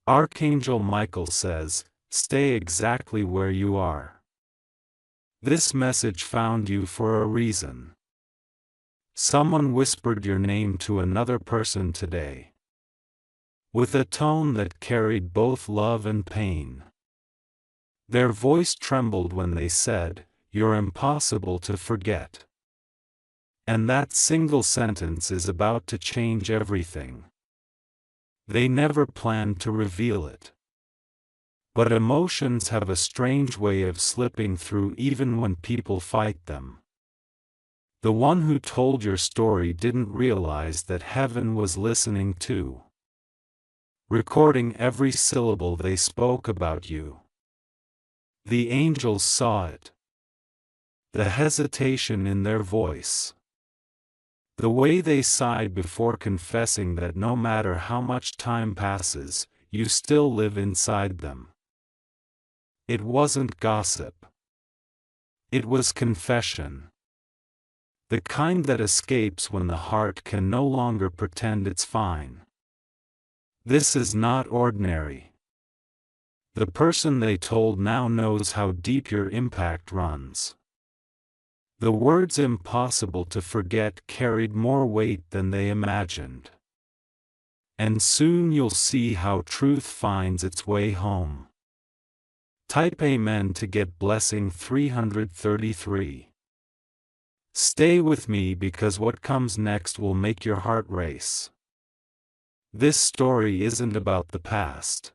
Archangel Michael says, stay exactly where you are. This message found you for a reason. Someone whispered your name to another person today, with a tone that carried both love and pain. Their voice trembled when they said, "You're impossible to forget." And that single sentence is about to change everything. They never planned to reveal it. But emotions have a strange way of slipping through even when people fight them. The one who told your story didn't realize that heaven was listening too, recording every syllable they spoke about you. The angels saw it. The hesitation in their voice. The way they sighed before confessing that no matter how much time passes, you still live inside them. It wasn't gossip. It was confession. The kind that escapes when the heart can no longer pretend it's fine. This is not ordinary. The person they told now knows how deep your impact runs. The words "impossible to forget" carried more weight than they imagined. And soon you'll see how truth finds its way home. Type Amen to get blessing 333. Stay with me because what comes next will make your heart race. This story isn't about the past.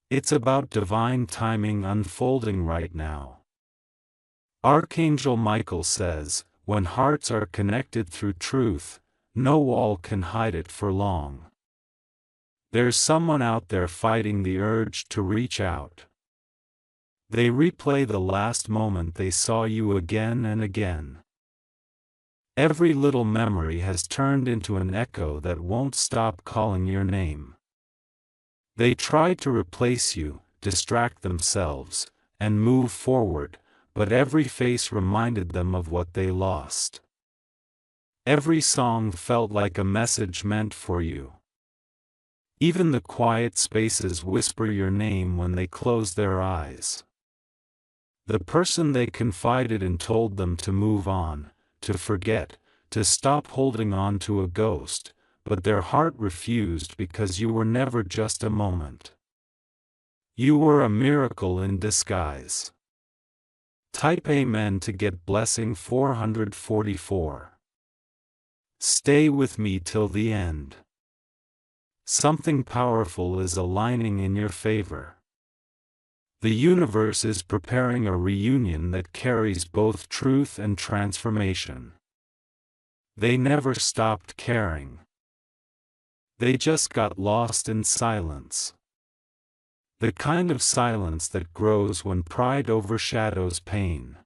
It's about divine timing unfolding right now. Archangel Michael says, when hearts are connected through truth, no wall can hide it for long. There's someone out there fighting the urge to reach out. They replay the last moment they saw you again and again. Every little memory has turned into an echo that won't stop calling your name. They tried to replace you, distract themselves, and move forward, but every face reminded them of what they lost. Every song felt like a message meant for you. Even the quiet spaces whisper your name when they close their eyes. The person they confided in told them to move on, to forget, to stop holding on to a ghost, but their heart refused because you were never just a moment. You were a miracle in disguise. Type Amen to get blessing 444. Stay with me till the end. Something powerful is aligning in your favor. The universe is preparing a reunion that carries both truth and transformation. They never stopped caring. They just got lost in silence. The kind of silence that grows when pride overshadows pain.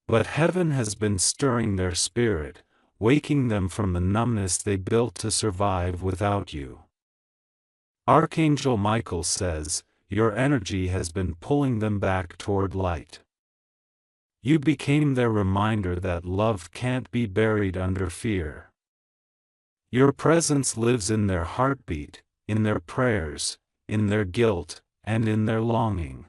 But heaven has been stirring their spirit, waking them from the numbness they built to survive without you. Archangel Michael says, your energy has been pulling them back toward light. You became their reminder that love can't be buried under fear. Your presence lives in their heartbeat, in their prayers, in their guilt, and in their longing.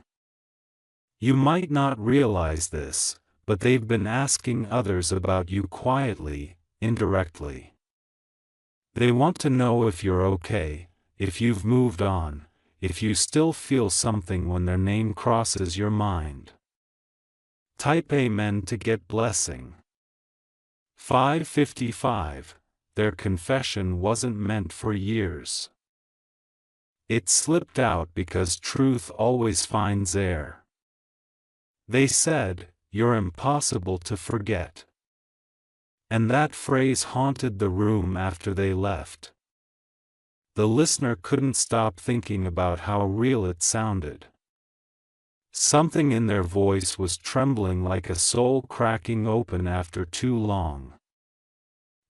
You might not realize this, but they've been asking others about you quietly, indirectly. They want to know if you're okay, if you've moved on, if you still feel something when their name crosses your mind. Type Amen to get blessing. 555. Their confession wasn't meant for years. It slipped out because truth always finds air. They said, you're impossible to forget. And that phrase haunted the room after they left. The listener couldn't stop thinking about how real it sounded. Something in their voice was trembling like a soul cracking open after too long.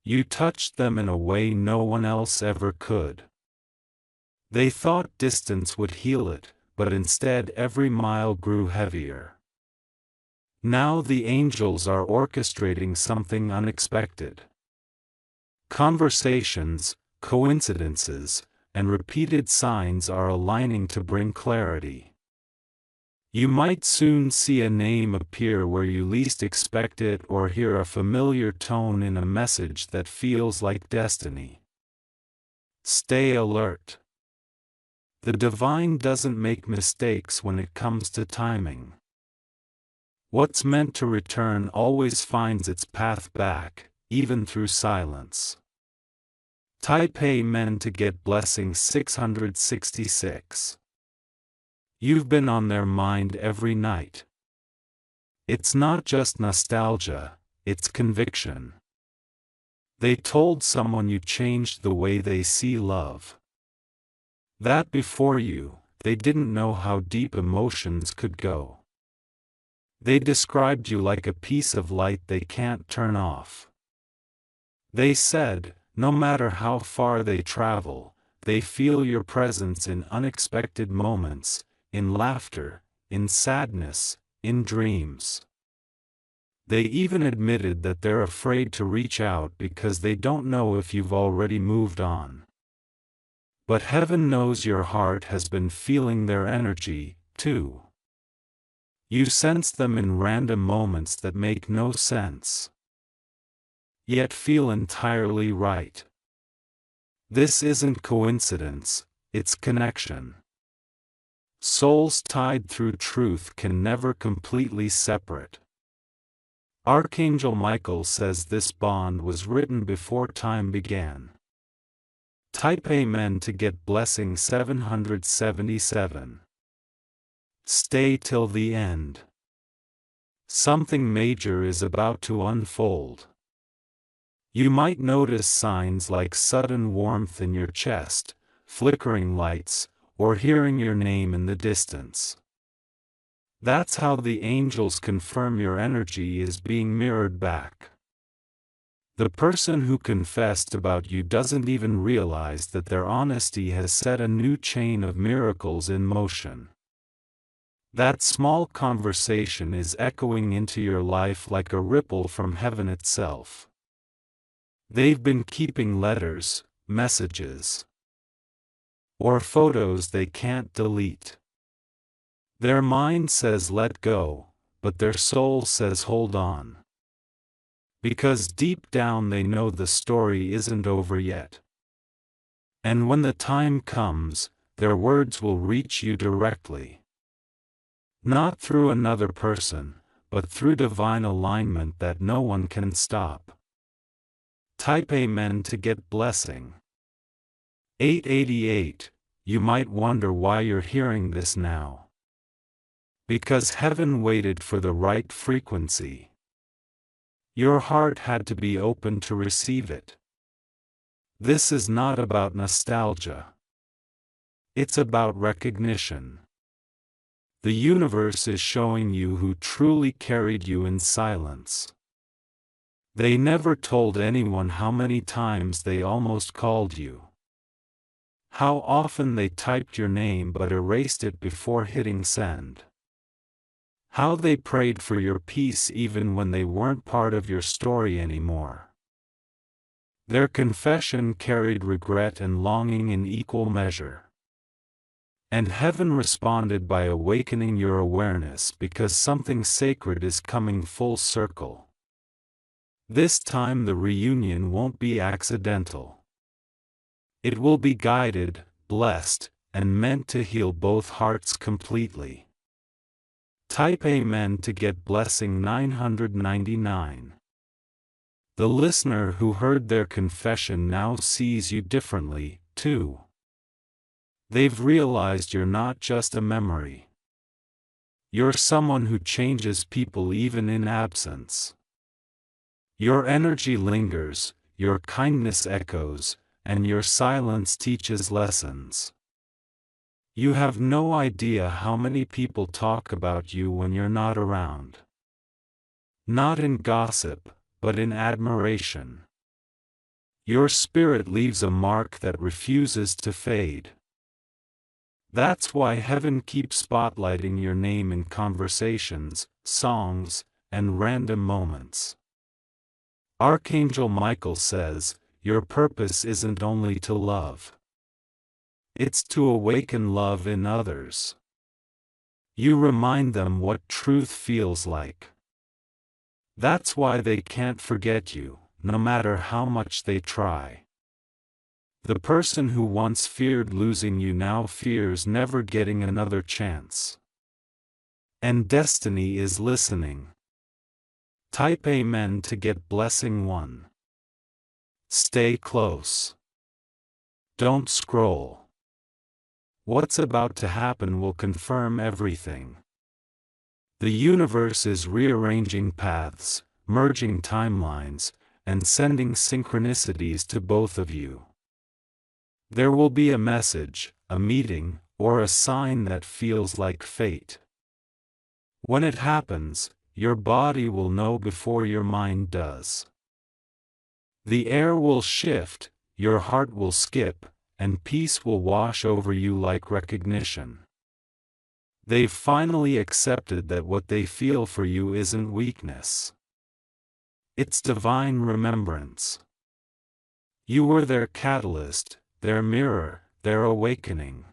You touched them in a way no one else ever could. They thought distance would heal it, but instead every mile grew heavier. Now the angels are orchestrating something unexpected. Conversations, coincidences, and repeated signs are aligning to bring clarity. You might soon see a name appear where you least expect it or hear a familiar tone in a message that feels like destiny. Stay alert. The divine doesn't make mistakes when it comes to timing. What's meant to return always finds its path back, even through silence. Type Amen to get blessing 666. You've been on their mind every night. It's not just nostalgia, it's conviction. They told someone you changed the way they see love. That before you, they didn't know how deep emotions could go. They described you like a piece of light they can't turn off. They said, no matter how far they travel, they feel your presence in unexpected moments, in laughter, in sadness, in dreams. They even admitted that they're afraid to reach out because they don't know if you've already moved on. But heaven knows your heart has been feeling their energy, too. You sense them in random moments that make no sense, yet feel entirely right. This isn't coincidence, it's connection. Souls tied through truth can never completely separate. Archangel Michael says this bond was written before time began. Type Amen to get blessing 777. Stay till the end. Something major is about to unfold. You might notice signs like sudden warmth in your chest, flickering lights, or hearing your name in the distance. That's how the angels confirm your energy is being mirrored back. The person who confessed about you doesn't even realize that their honesty has set a new chain of miracles in motion. That small conversation is echoing into your life like a ripple from heaven itself. They've been keeping letters, messages, or photos they can't delete. Their mind says let go, but their soul says hold on. Because deep down they know the story isn't over yet. And when the time comes, their words will reach you directly. Not through another person, but through divine alignment that no one can stop. Type Amen to get blessing. 888. You might wonder why you're hearing this now. Because heaven waited for the right frequency. Your heart had to be open to receive it. This is not about nostalgia. It's about recognition. The universe is showing you who truly carried you in silence. They never told anyone how many times they almost called you. How often they typed your name but erased it before hitting send. How they prayed for your peace even when they weren't part of your story anymore. Their confession carried regret and longing in equal measure. And heaven responded by awakening your awareness because something sacred is coming full circle. This time the reunion won't be accidental. It will be guided, blessed, and meant to heal both hearts completely. Type Amen to get blessing 999. The listener who heard their confession now sees you differently, too. They've realized you're not just a memory. You're someone who changes people even in absence. Your energy lingers, your kindness echoes, and your silence teaches lessons. You have no idea how many people talk about you when you're not around. Not in gossip, but in admiration. Your spirit leaves a mark that refuses to fade. That's why heaven keeps spotlighting your name in conversations, songs, and random moments. Archangel Michael says, your purpose isn't only to love. It's to awaken love in others. You remind them what truth feels like. That's why they can't forget you, no matter how much they try. The person who once feared losing you now fears never getting another chance. And destiny is listening. Type Amen to get blessing 1. Stay close. Don't scroll. What's about to happen will confirm everything. The universe is rearranging paths, merging timelines, and sending synchronicities to both of you. There will be a message, a meeting, or a sign that feels like fate. When it happens, your body will know before your mind does. The air will shift, your heart will skip, and peace will wash over you like recognition. They've finally accepted that what they feel for you isn't weakness. It's divine remembrance. You were their catalyst, their mirror, their awakening.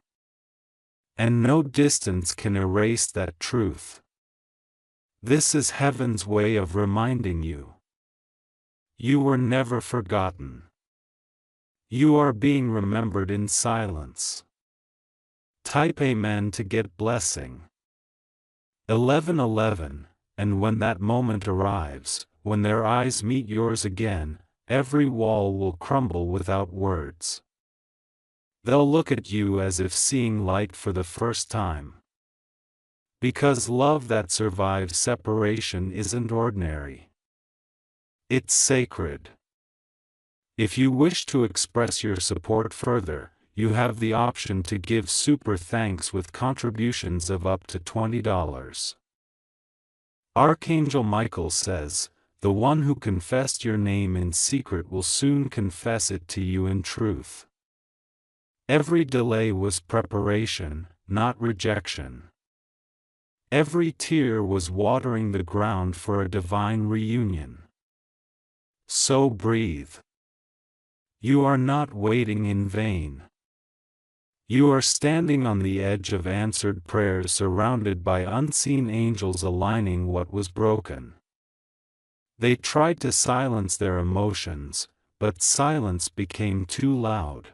And no distance can erase that truth. This is heaven's way of reminding you. You were never forgotten. You are being remembered in silence. Type Amen to get blessing. 11:11, and when that moment arrives, when their eyes meet yours again, every wall will crumble without words. They'll look at you as if seeing light for the first time. Because love that survives separation isn't ordinary. It's sacred. If you wish to express your support further, you have the option to give super thanks with contributions of up to $20. Archangel Michael says, "The one who confessed your name in secret will soon confess it to you in truth." Every delay was preparation, not rejection. Every tear was watering the ground for a divine reunion. So breathe. You are not waiting in vain. You are standing on the edge of answered prayers, surrounded by unseen angels aligning what was broken. They tried to silence their emotions, but silence became too loud.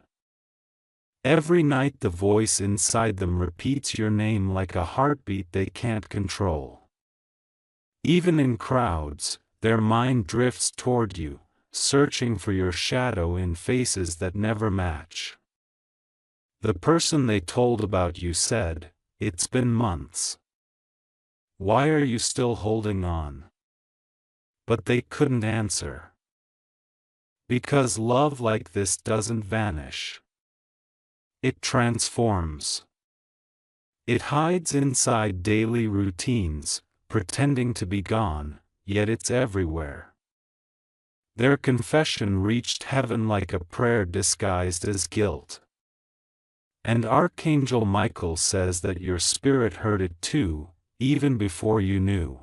Every night the voice inside them repeats your name like a heartbeat they can't control. Even in crowds, their mind drifts toward you, searching for your shadow in faces that never match. The person they told about you said, "It's been months. Why are you still holding on?" But they couldn't answer. Because love like this doesn't vanish. It transforms. It hides inside daily routines, pretending to be gone, yet it's everywhere. Their confession reached heaven like a prayer disguised as guilt. And Archangel Michael says that your spirit heard it too, even before you knew.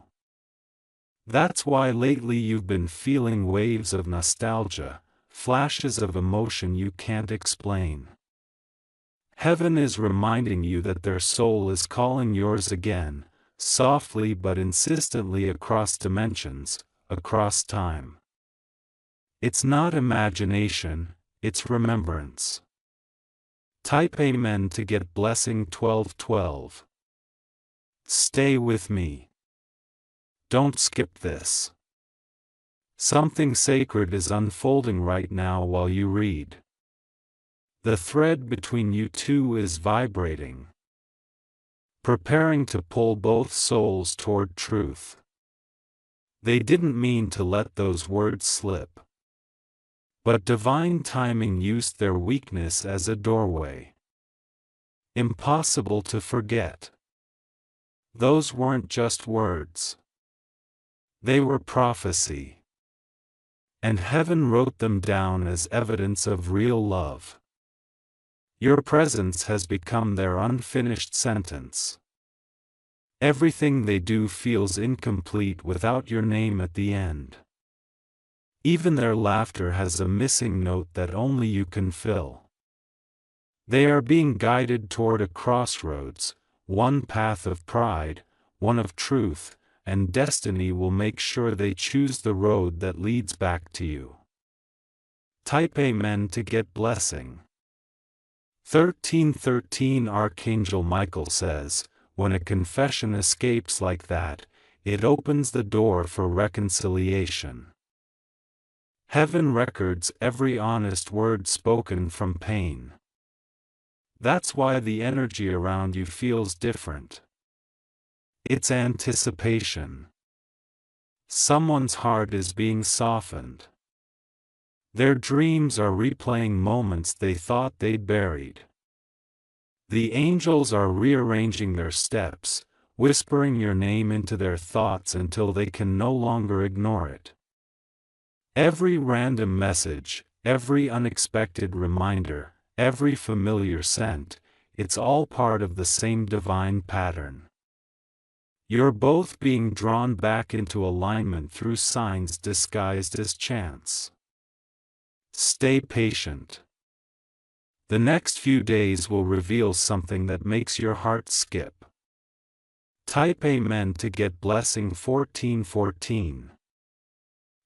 That's why lately you've been feeling waves of nostalgia, flashes of emotion you can't explain. Heaven is reminding you that their soul is calling yours again, softly but insistently across dimensions, across time. It's not imagination, it's remembrance. Type Amen to get blessing 1212. Stay with me. Don't skip this. Something sacred is unfolding right now while you read. The thread between you two is vibrating, preparing to pull both souls toward truth. They didn't mean to let those words slip. But divine timing used their weakness as a doorway. Impossible to forget. Those weren't just words. They were prophecy. And heaven wrote them down as evidence of real love. Your presence has become their unfinished sentence. Everything they do feels incomplete without your name at the end. Even their laughter has a missing note that only you can fill. They are being guided toward a crossroads, one path of pride, one of truth, and destiny will make sure they choose the road that leads back to you. Type Amen to get blessing. 1313 Archangel Michael says, when a confession escapes like that, it opens the door for reconciliation. Heaven records every honest word spoken from pain. That's why the energy around you feels different. It's anticipation. Someone's heart is being softened. Their dreams are replaying moments they thought they'd buried. The angels are rearranging their steps, whispering your name into their thoughts until they can no longer ignore it. Every random message, every unexpected reminder, every familiar scent, it's all part of the same divine pattern. You're both being drawn back into alignment through signs disguised as chance. Stay patient. The next few days will reveal something that makes your heart skip. Type Amen to get blessing 1414.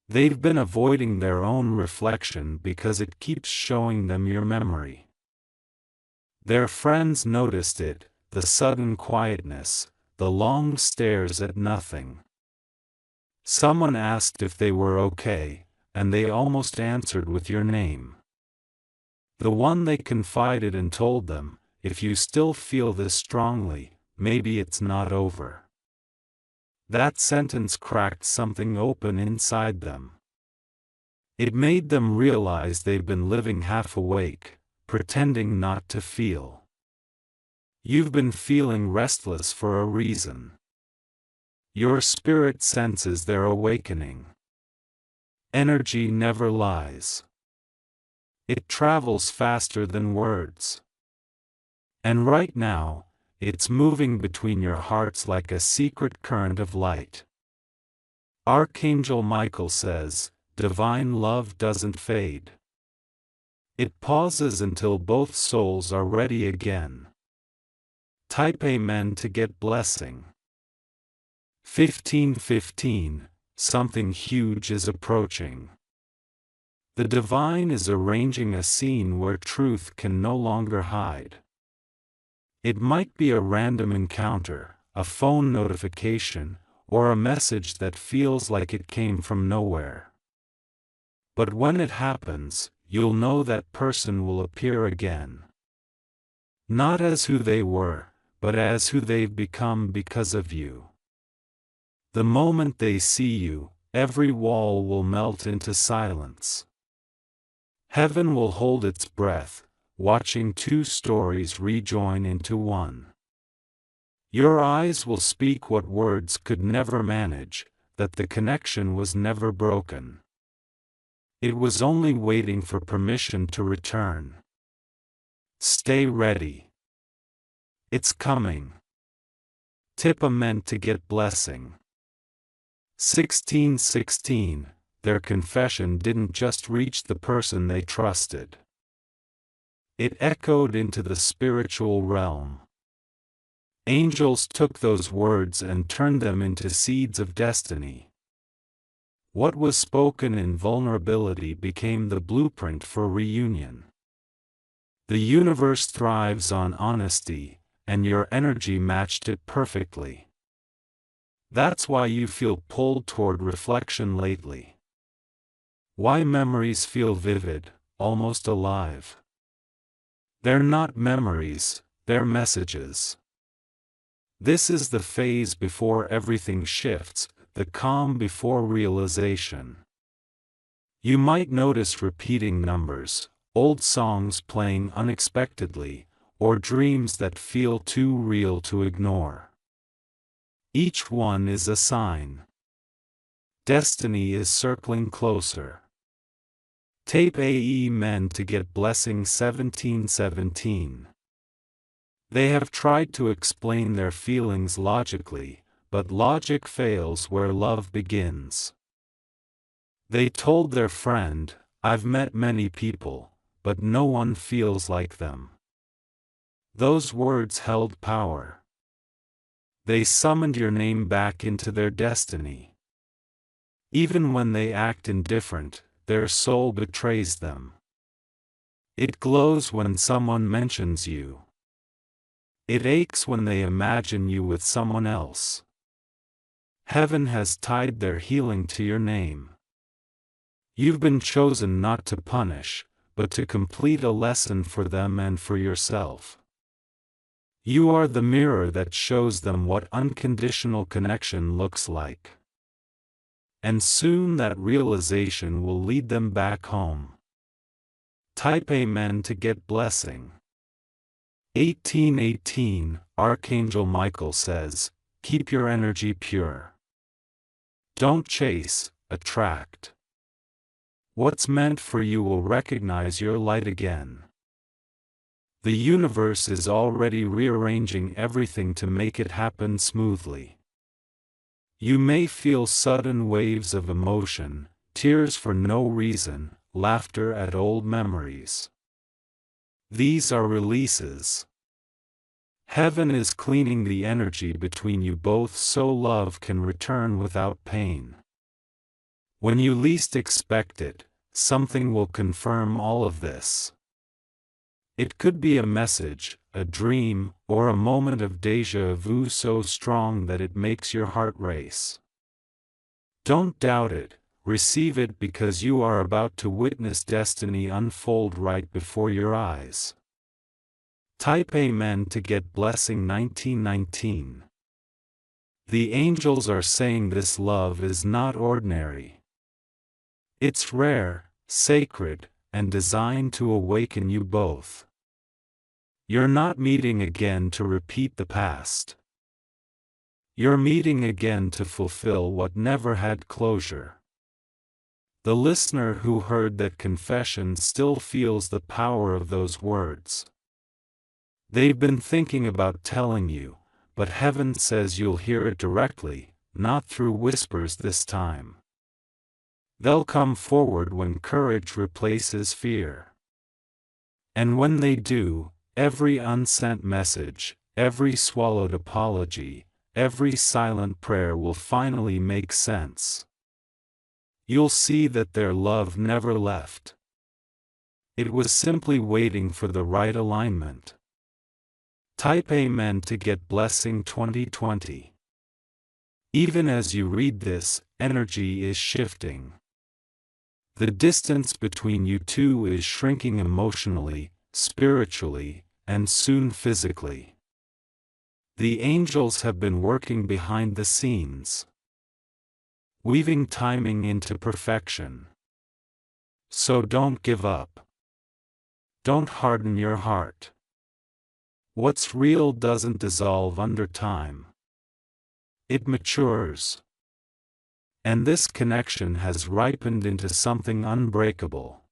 They've been avoiding their own reflection because it keeps showing them your memory. Their friends noticed it, the sudden quietness, the long stares at nothing. Someone asked if they were okay, and they almost answered with your name. The one they confided and told them, if you still feel this strongly, maybe it's not over. That sentence cracked something open inside them. It made them realize they've been living half awake, pretending not to feel. You've been feeling restless for a reason. Your spirit senses their awakening. Energy never lies. It travels faster than words. And right now, it's moving between your hearts like a secret current of light. Archangel Michael says, divine love doesn't fade. It pauses until both souls are ready again. Type Amen to get blessing. 1515, something huge is approaching. The divine is arranging a scene where truth can no longer hide. It might be a random encounter, a phone notification, or a message that feels like it came from nowhere. But when it happens, you'll know that person will appear again. Not as who they were, but as who they've become because of you. The moment they see you, every wall will melt into silence. Heaven will hold its breath, watching two stories rejoin into one. Your eyes will speak what words could never manage, that the connection was never broken. It was only waiting for permission to return. Stay ready. It's coming. Tip Amen to get blessing. 1616, their confession didn't just reach the person they trusted. It echoed into the spiritual realm. Angels took those words and turned them into seeds of destiny. What was spoken in vulnerability became the blueprint for reunion. The universe thrives on honesty, and your energy matched it perfectly. That's why you feel pulled toward reflection lately. Why memories feel vivid, almost alive. They're not memories, they're messages. This is the phase before everything shifts, the calm before realization. You might notice repeating numbers, old songs playing unexpectedly, or dreams that feel too real to ignore. Each one is a sign. Destiny is circling closer. Tape Amen to get blessing 1717. They have tried to explain their feelings logically, but logic fails where love begins. They told their friend, I've met many people, but no one feels like them. Those words held power. They summoned your name back into their destiny. Even when they act indifferent, their soul betrays them. It glows when someone mentions you. It aches when they imagine you with someone else. Heaven has tied their healing to your name. You've been chosen not to punish, but to complete a lesson for them and for yourself. You are the mirror that shows them what unconditional connection looks like. And soon that realization will lead them back home. Type Amen to get blessing. 1818, Archangel Michael says, keep your energy pure. Don't chase, attract. What's meant for you will recognize your light again. The universe is already rearranging everything to make it happen smoothly. You may feel sudden waves of emotion, tears for no reason, laughter at old memories. These are releases. Heaven is cleaning the energy between you both so love can return without pain. When you least expect it, something will confirm all of this. It could be a message, a dream, or a moment of déjà vu so strong that it makes your heart race. Don't doubt it, receive it because you are about to witness destiny unfold right before your eyes. Type Amen to get blessing 1919. The angels are saying this love is not ordinary. It's rare, sacred, and designed to awaken you both. You're not meeting again to repeat the past. You're meeting again to fulfill what never had closure. The listener who heard that confession still feels the power of those words. They've been thinking about telling you, but heaven says you'll hear it directly, not through whispers this time. They'll come forward when courage replaces fear. And when they do, every unsent message, every swallowed apology, every silent prayer will finally make sense. You'll see that their love never left. It was simply waiting for the right alignment. Type Amen to get blessing 2020. Even as you read this, energy is shifting. The distance between you two is shrinking emotionally, spiritually, and soon physically. The angels have been working behind the scenes, weaving timing into perfection. So don't give up. Don't harden your heart. What's real doesn't dissolve under time. It matures. And this connection has ripened into something unbreakable.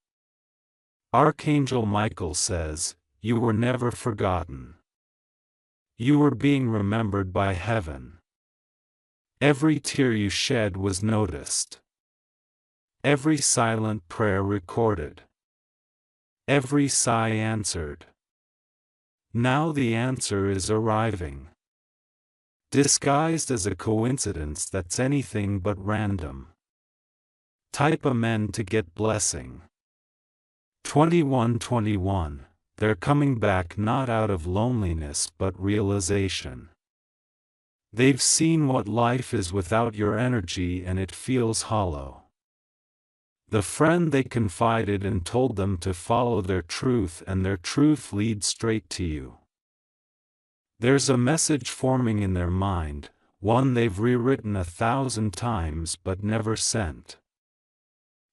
Archangel Michael says, you were never forgotten. You were being remembered by heaven. Every tear you shed was noticed. Every silent prayer recorded. Every sigh answered. Now the answer is arriving. Disguised as a coincidence that's anything but random. Type Amen to get blessing. 2121. They're coming back not out of loneliness but realization. They've seen what life is without your energy and it feels hollow. The friend they confided in told them to follow their truth and their truth leads straight to you. There's a message forming in their mind, one they've rewritten 1,000 times but never sent.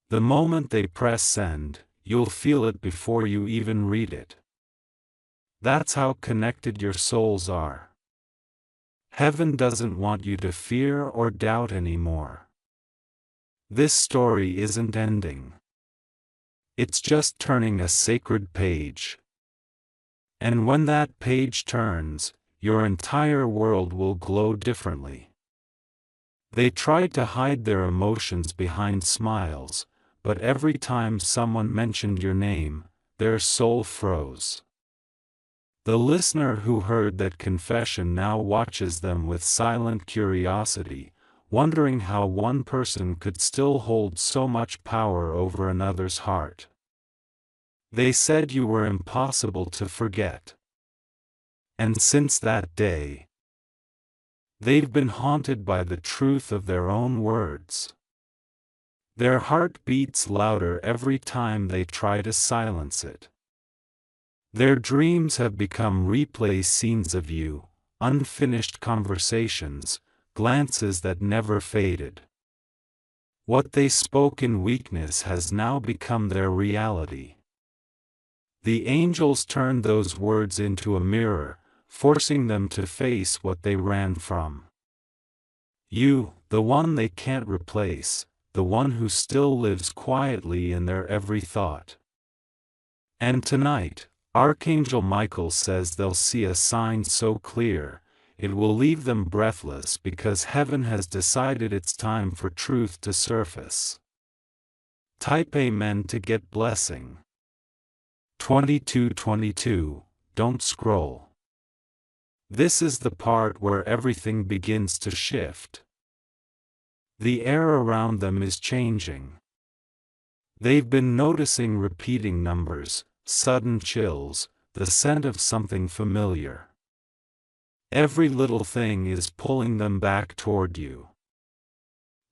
The moment they press send, you'll feel it before you even read it. That's how connected your souls are. Heaven doesn't want you to fear or doubt anymore. This story isn't ending. It's just turning a sacred page. And when that page turns, your entire world will glow differently. They tried to hide their emotions behind smiles, but every time someone mentioned your name, their soul froze. The listener who heard that confession now watches them with silent curiosity, wondering how one person could still hold so much power over another's heart. They said you were impossible to forget. And since that day, they've been haunted by the truth of their own words. Their heart beats louder every time they try to silence it. Their dreams have become replay scenes of you, unfinished conversations, glances that never faded. What they spoke in weakness has now become their reality. The angels turned those words into a mirror, forcing them to face what they ran from. You, the one they can't replace, the one who still lives quietly in their every thought. And tonight, Archangel Michael says they'll see a sign so clear, it will leave them breathless because heaven has decided it's time for truth to surface. Type Amen to get blessing. 2222, don't scroll. This is the part where everything begins to shift. The air around them is changing. They've been noticing repeating numbers, sudden chills, the scent of something familiar. Every little thing is pulling them back toward you.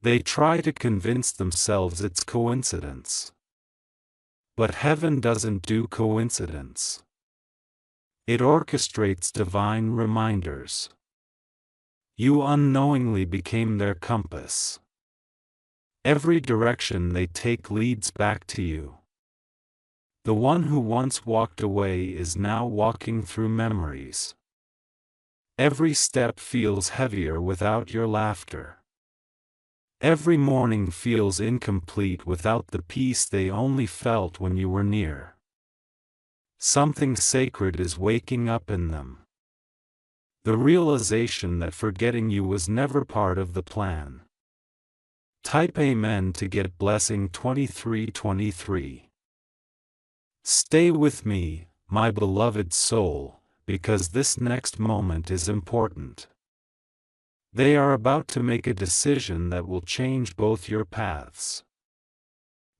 They try to convince themselves it's coincidence. But heaven doesn't do coincidence. It orchestrates divine reminders. You unknowingly became their compass. Every direction they take leads back to you. The one who once walked away is now walking through memories. Every step feels heavier without your laughter. Every morning feels incomplete without the peace they only felt when you were near. Something sacred is waking up in them. The realization that forgetting you was never part of the plan. Type Amen to get blessing 2323. Stay with me, my beloved soul, because this next moment is important. They are about to make a decision that will change both your paths.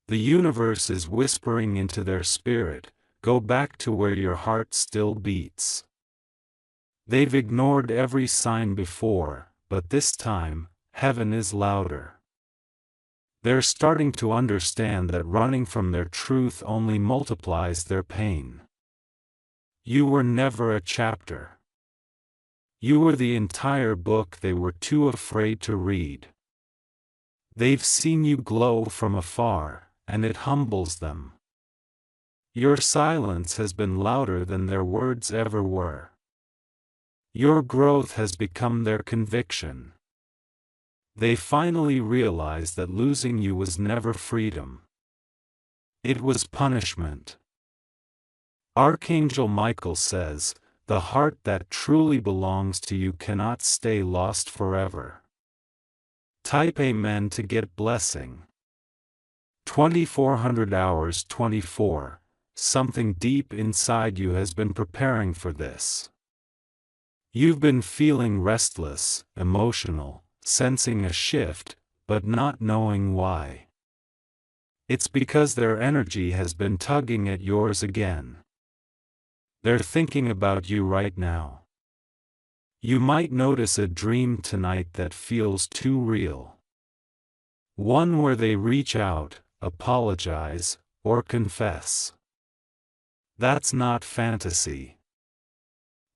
The universe is whispering into their spirit, go back to where your heart still beats. They've ignored every sign before, but this time, heaven is louder. They're starting to understand that running from their truth only multiplies their pain. You were never a chapter. You were the entire book they were too afraid to read. They've seen you glow from afar, and it humbles them. Your silence has been louder than their words ever were. Your growth has become their conviction. They finally realize that losing you was never freedom. It was punishment. Archangel Michael says, the heart that truly belongs to you cannot stay lost forever. Type Amen to get blessing. 2400 hours 24, something deep inside you has been preparing for this. You've been feeling restless, emotional, sensing a shift, but not knowing why. It's because their energy has been tugging at yours again. They're thinking about you right now. You might notice a dream tonight that feels too real. One where they reach out, apologize, or confess. That's not fantasy.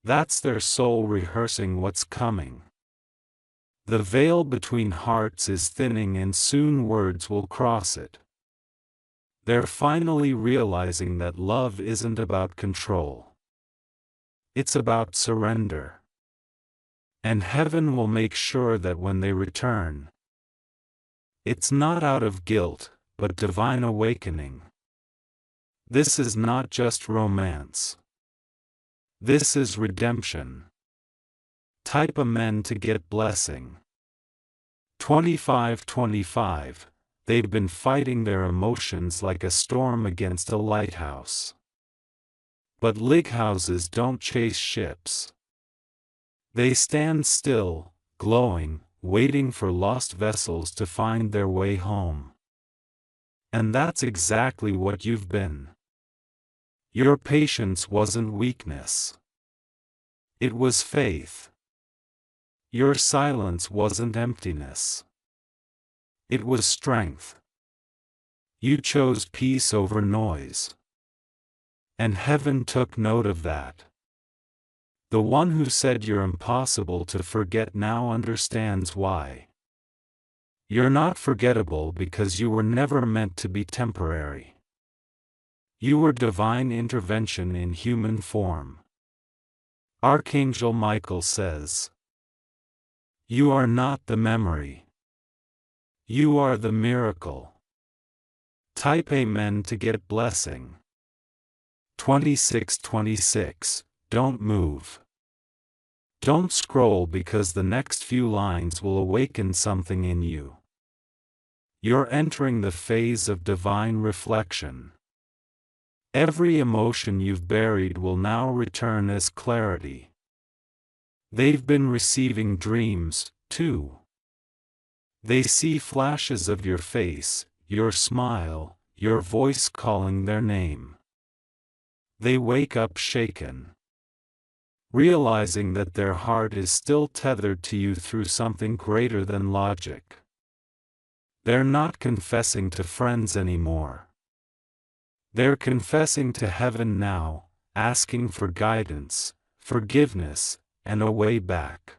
That's their soul rehearsing what's coming. The veil between hearts is thinning and soon words will cross it. They're finally realizing that love isn't about control. It's about surrender. And heaven will make sure that when they return, it's not out of guilt, but divine awakening. This is not just romance. This is redemption. Type Amen to get blessing. 2525. They've been fighting their emotions like a storm against a lighthouse. But lighthouses don't chase ships. They stand still, glowing, waiting for lost vessels to find their way home. And that's exactly what you've been. Your patience wasn't weakness. It was faith. Your silence wasn't emptiness. It was strength. You chose peace over noise. And heaven took note of that. The one who said you're impossible to forget now understands why. You're not forgettable because you were never meant to be temporary. You were divine intervention in human form. Archangel Michael says, "You are not the memory. You are the miracle." Type Amen to get blessing. 2626. Don't move. Don't scroll because the next few lines will awaken something in you. You're entering the phase of divine reflection. Every emotion you've buried will now return as clarity. They've been receiving dreams, too. They see flashes of your face, your smile, your voice calling their name. They wake up shaken, realizing that their heart is still tethered to you through something greater than logic. They're not confessing to friends anymore. They're confessing to heaven now, asking for guidance, forgiveness, and a way back.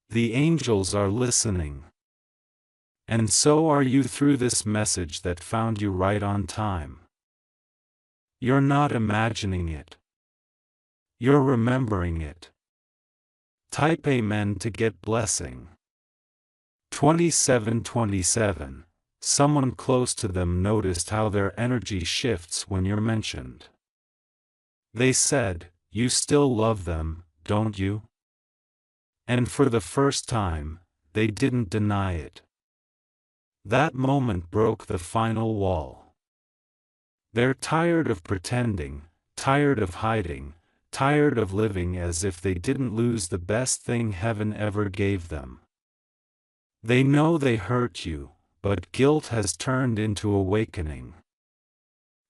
The angels are listening. And so are you through this message that found you right on time. You're not imagining it. You're remembering it. Type Amen to get blessing. 2727. Someone close to them noticed how their energy shifts when you're mentioned. They said, "You still love them, don't you?" And for the first time, they didn't deny it. That moment broke the final wall. They're tired of pretending, tired of hiding, tired of living as if they didn't lose the best thing heaven ever gave them. They know they hurt you, but guilt has turned into awakening.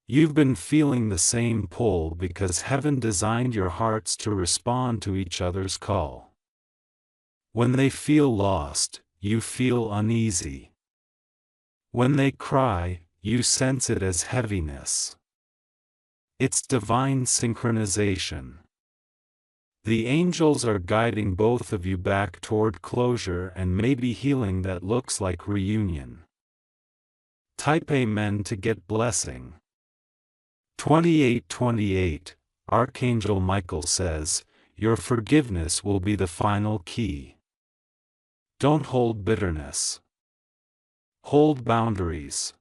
You've been feeling the same pull because heaven designed your hearts to respond to each other's call. When they feel lost, you feel uneasy. When they cry, you sense it as heaviness. It's divine synchronization. The angels are guiding both of you back toward closure and maybe healing that looks like reunion. Type Amen to get blessing. 2828. Archangel Michael says, "Your forgiveness will be the final key." Don't hold bitterness. Hold boundaries.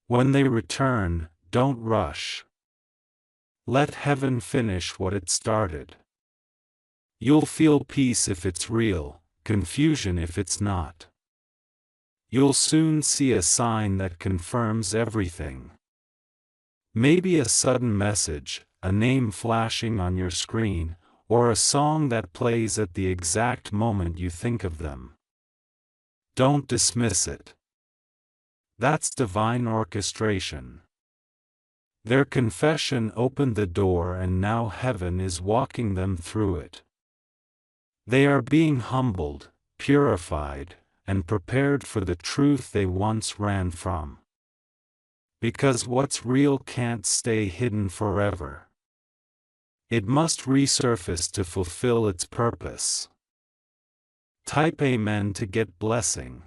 When they return, don't rush. Let heaven finish what it started. You'll feel peace if it's real, confusion if it's not. You'll soon see a sign that confirms everything. Maybe a sudden message, a name flashing on your screen, or a song that plays at the exact moment you think of them. Don't dismiss it. That's divine orchestration. Their confession opened the door and now heaven is walking them through it. They are being humbled, purified, and prepared for the truth they once ran from. Because what's real can't stay hidden forever. It must resurface to fulfill its purpose. Type Amen to get blessing.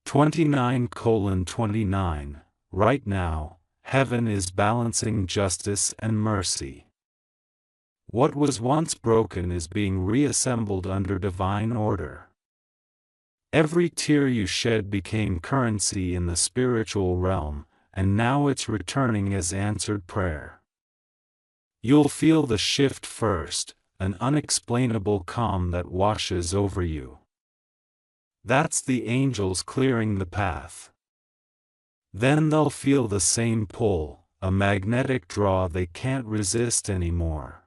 29:29. Right now, heaven is balancing justice and mercy. What was once broken is being reassembled under divine order. Every tear you shed became currency in the spiritual realm, and now it's returning as answered prayer. You'll feel the shift first, an unexplainable calm that washes over you. That's the angels clearing the path. Then they'll feel the same pull, a magnetic draw they can't resist anymore.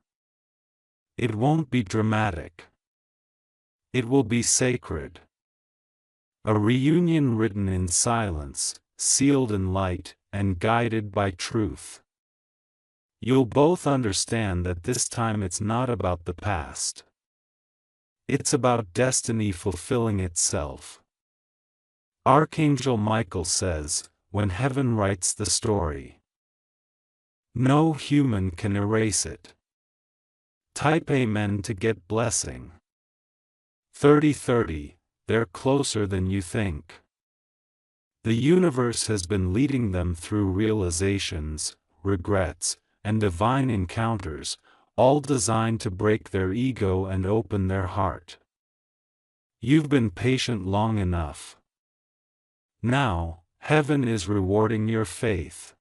It won't be dramatic. It will be sacred. A reunion written in silence, sealed in light, and guided by truth. You'll both understand that this time it's not about the past. It's about destiny fulfilling itself. Archangel Michael says, when heaven writes the story, no human can erase it. Type Amen to get blessing. 3030, they're closer than you think. The universe has been leading them through realizations, regrets, and divine encounters, all designed to break their ego and open their heart. You've been patient long enough. Now, heaven is rewarding your faith.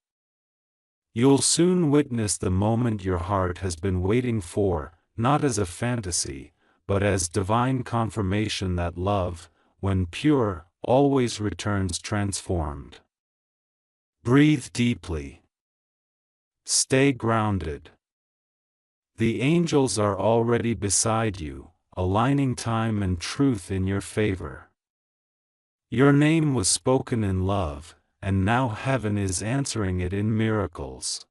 You'll soon witness the moment your heart has been waiting for, not as a fantasy, but as divine confirmation that love, when pure, always returns transformed. Breathe deeply. Stay grounded. The angels are already beside you, aligning time and truth in your favor. Your name was spoken in love, and now heaven is answering it in miracles.